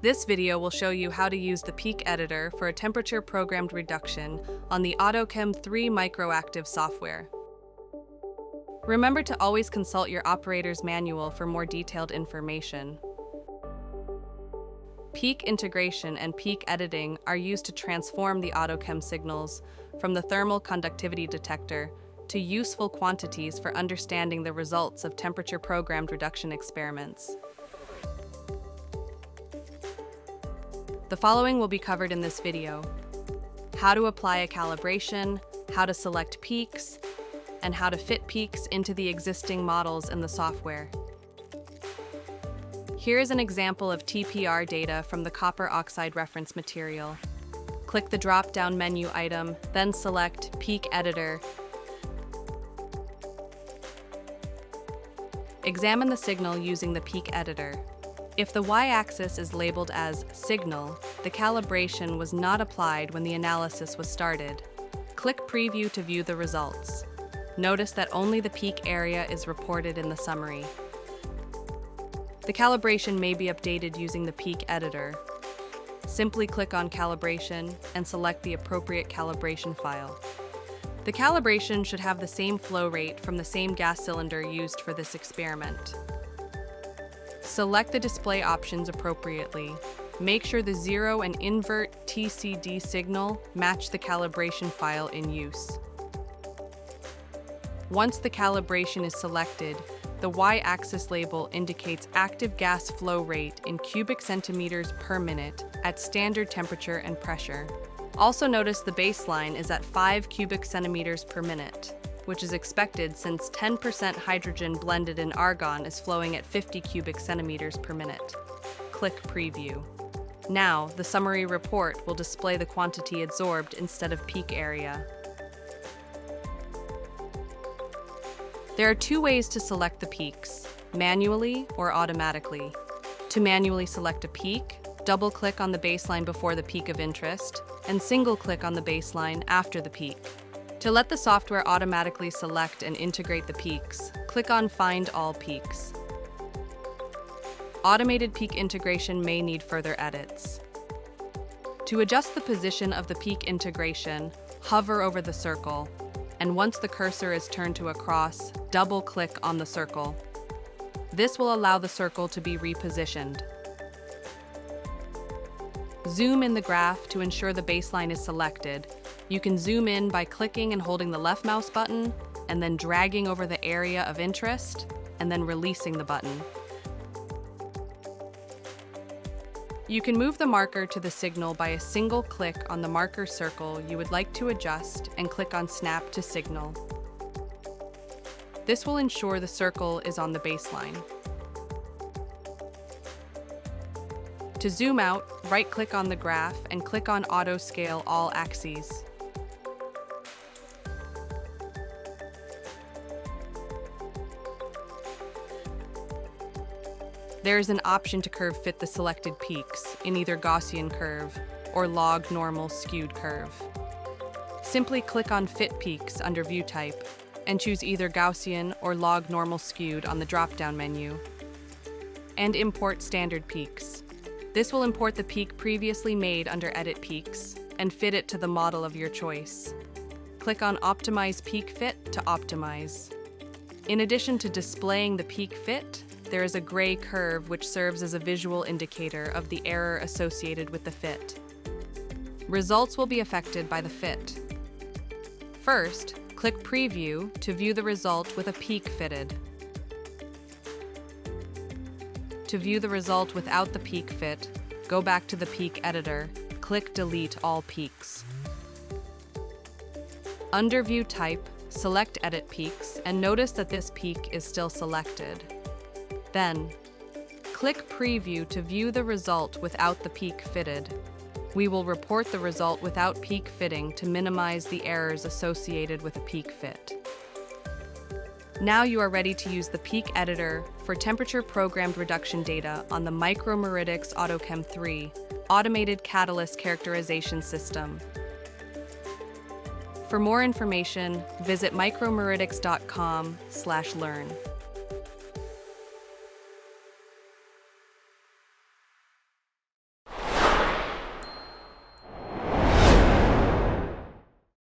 This video will show you how to use the peak editor for a temperature-programmed reduction on the AutoChem 3 MicroActive software. Remember to always consult your operator's manual for more detailed information. Peak integration and peak editing are used to transform the AutoChem signals from the thermal conductivity detector to useful quantities for understanding the results of temperature-programmed reduction experiments. The following will be covered in this video: how to apply a calibration, how to select peaks, and how to fit peaks into the existing models in the software. Here is an example of TPR data from the copper oxide reference material. Click the drop-down menu item, then select Peak Editor. Examine the signal using the peak editor. If the y-axis is labeled as signal, the calibration was not applied when the analysis was started. Click Preview to view the results. Notice that only the peak area is reported in the summary. The calibration may be updated using the peak editor. Simply click on Calibration and select the appropriate calibration file. The calibration should have the same flow rate from the same gas cylinder used for this experiment. Select the display options appropriately. Make sure the 0 and invert TCD signal match the calibration file in use. Once the calibration is selected, the y-axis label indicates active gas flow rate in cubic centimeters per minute at standard temperature and pressure. Also notice the baseline is at 5 cubic centimeters per minute, which is expected since 10% hydrogen blended in argon is flowing at 50 cubic centimeters per minute. Click Preview. Now, the summary report will display the quantity absorbed instead of peak area. There are two ways to select the peaks, manually or automatically. To manually select a peak, double-click on the baseline before the peak of interest, and single-click on the baseline after the peak. To let the software automatically select and integrate the peaks, click on Find All Peaks. Automated peak integration may need further edits. To adjust the position of the peak integration, hover over the circle, and once the cursor is turned to a cross, double-click on the circle. This will allow the circle to be repositioned. Zoom in the graph to ensure the baseline is selected. You can zoom in by clicking and holding the left mouse button, and then dragging over the area of interest, and then releasing the button. You can move the marker to the signal by a single click on the marker circle you would like to adjust and click on Snap to Signal. This will ensure the circle is on the baseline. To zoom out, right-click on the graph and click on Auto Scale All Axes. There is an option to curve fit the selected peaks in either Gaussian curve or log normal skewed curve. Simply click on Fit Peaks under View Type and choose either Gaussian or log normal skewed on the drop-down menu. And import standard peaks. This will import the peak previously made under Edit Peaks and fit it to the model of your choice. Click on Optimize Peak Fit to optimize. In addition to displaying the peak fit, there is a gray curve which serves as a visual indicator of the error associated with the fit. Results will be affected by the fit. First, click Preview to view the result with a peak fitted. To view the result without the peak fit, go back to the peak editor, click Delete All Peaks. Under View Type, select Edit Peaks and notice that this peak is still selected. Then, click Preview to view the result without the peak fitted. We will report the result without peak fitting to minimize the errors associated with a peak fit. Now you are ready to use the peak editor for temperature-programmed reduction data on the Micromeritics AutoChem 3 automated catalyst characterization system. For more information, visit micromeritics.com/learn.